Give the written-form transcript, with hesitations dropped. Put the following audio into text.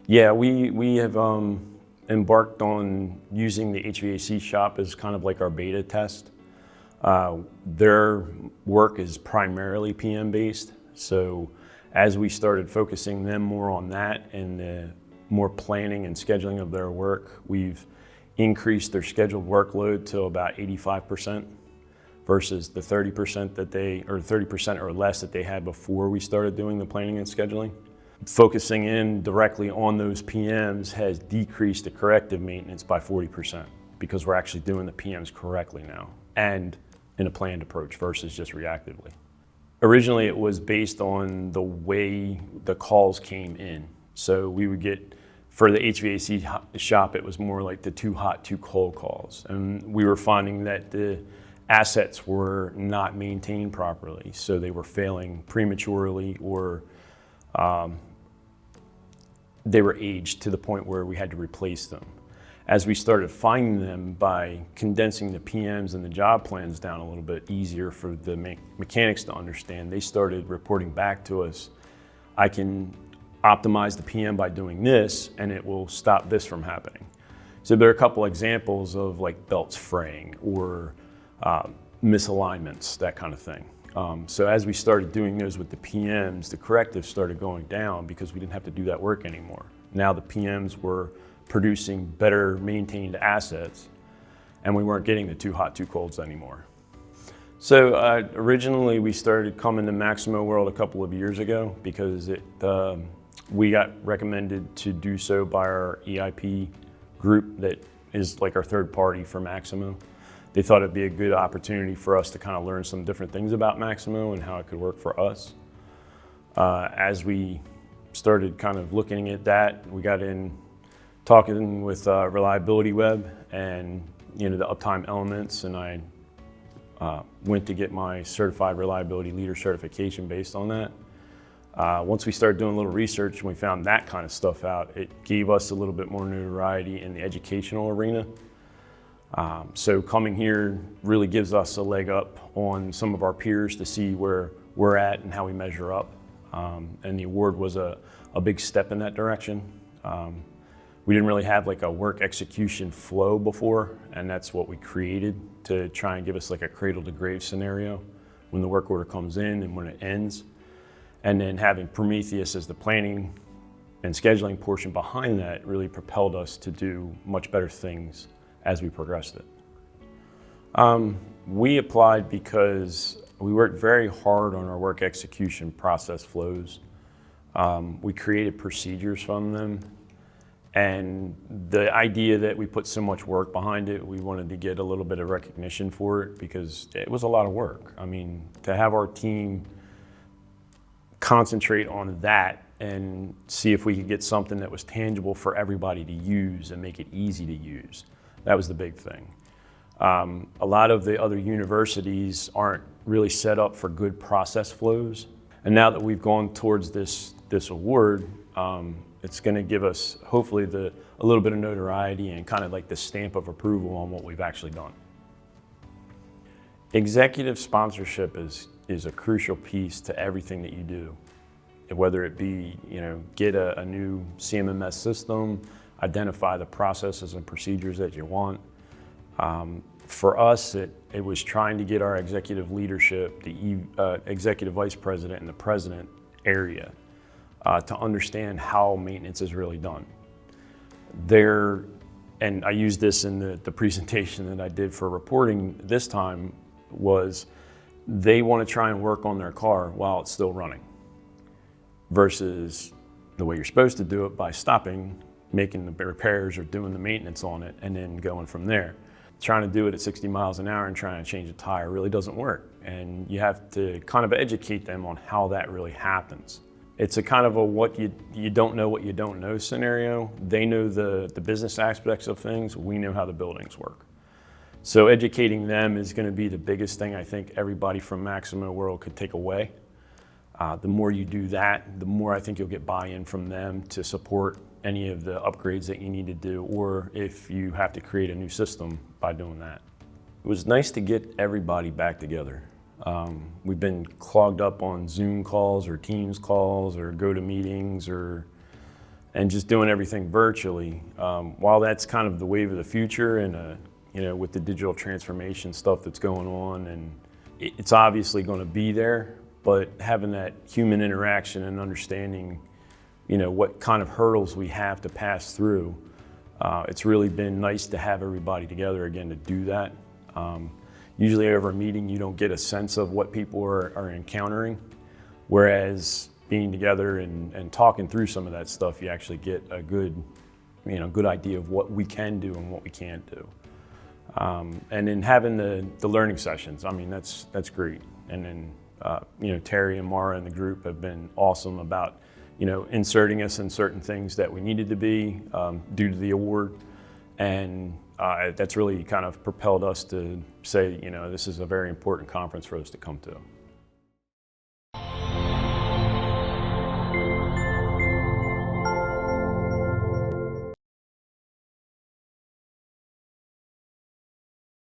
Yeah, we have embarked on using the HVAC shop as kind of like our beta test. Their work is primarily PM based, so as we started focusing them more on that and the more planning and scheduling of their work, we've increased their scheduled workload to about 85% versus the 30% that or 30% or less that they had before we started doing the planning and scheduling. Focusing in directly on those PMs has decreased the corrective maintenance by 40% because we're actually doing the PMs correctly now and in a planned approach versus just reactively. Originally, it was based on the way the calls came in. So we would get, for the HVAC shop, it was more like the too hot, too cold calls. And we were finding that the assets were not maintained properly. So they were failing prematurely or they were aged to the point where we had to replace them. As we started finding them by condensing the PMs and the job plans down a little bit easier for the mechanics to understand, they started reporting back to us, I can optimize the PM by doing this and it will stop this from happening. So there are a couple examples of like belts fraying or misalignments, that kind of thing. So as we started doing those with the PMs, the correctives started going down because we didn't have to do that work anymore. Now the PMs were producing better maintained assets and we weren't getting the too hot, too colds anymore. So originally we started coming to Maximoworld a couple of years ago because we got recommended to do so by our EIP group that is like our third party for Maximo. They thought it'd be a good opportunity for us to kind of learn some different things about Maximo and how it could work for us. As we started kind of looking at that, we got in talking with Reliability Web and the uptime elements, and I went to get my certified reliability leader certification based on that. Once we started doing a little research and we found that kind of stuff out, it gave us a little bit more notoriety in the educational arena. So coming here really gives us a leg up on some of our peers to see where we're at and how we measure up. And the award was a big step in that direction. We didn't really have like a work execution flow before, and that's what we created to try and give us like a cradle to grave scenario when the work order comes in and when it ends. And then having Prometheus as the planning and scheduling portion behind that really propelled us to do much better things as we progressed it. We applied because we worked very hard on our work execution process flows. We created procedures from them. And the idea that we put so much work behind it, we wanted to get a little bit of recognition for it because it was a lot of work. I mean, to have our team concentrate on that and see if we could get something that was tangible for everybody to use and make it easy to use, that was the big thing. A lot of the other universities aren't really set up for good process flows. And now that we've gone towards this award, it's going to give us hopefully a little bit of notoriety and kind of like the stamp of approval on what we've actually done. Executive sponsorship is a crucial piece to everything that you do, whether it be get a new CMMS system, identify the processes and procedures that you want. For us, it was trying to get our executive leadership, the executive vice president and the president area, to understand how maintenance is really done. And I used this in the presentation that I did for reporting this time, was they want to try and work on their car while it's still running versus the way you're supposed to do it by stopping, making the repairs or doing the maintenance on it and then going from there. Trying to do it at 60 miles an hour and trying to change a tire really doesn't work. And you have to kind of educate them on how that really happens. It's a kind of a what you don't know what you don't know scenario. They know the business aspects of things. We know how the buildings work. So educating them is going to be the biggest thing I think everybody from Maximoworld could take away. The more you do that, the more I think you'll get buy-in from them to support any of the upgrades that you need to do, or if you have to create a new system by doing that. It was nice to get everybody back together. We've been clogged up on Zoom calls or Teams calls or go-to meetings, and just doing everything virtually. While that's kind of the wave of the future, and with the digital transformation stuff that's going on, and it's obviously going to be there, but having that human interaction and understanding, what kind of hurdles we have to pass through, it's really been nice to have everybody together again to do that. Usually over a meeting, you don't get a sense of what people are encountering, whereas being together and talking through some of that stuff, you actually get a good idea of what we can do and what we can't do. And then having the learning sessions, I mean, that's great. And then, Terry and Mara and the group have been awesome about, inserting us in certain things that we needed to be due to the award. And that's really kind of propelled us to say, this is a very important conference for us to come to.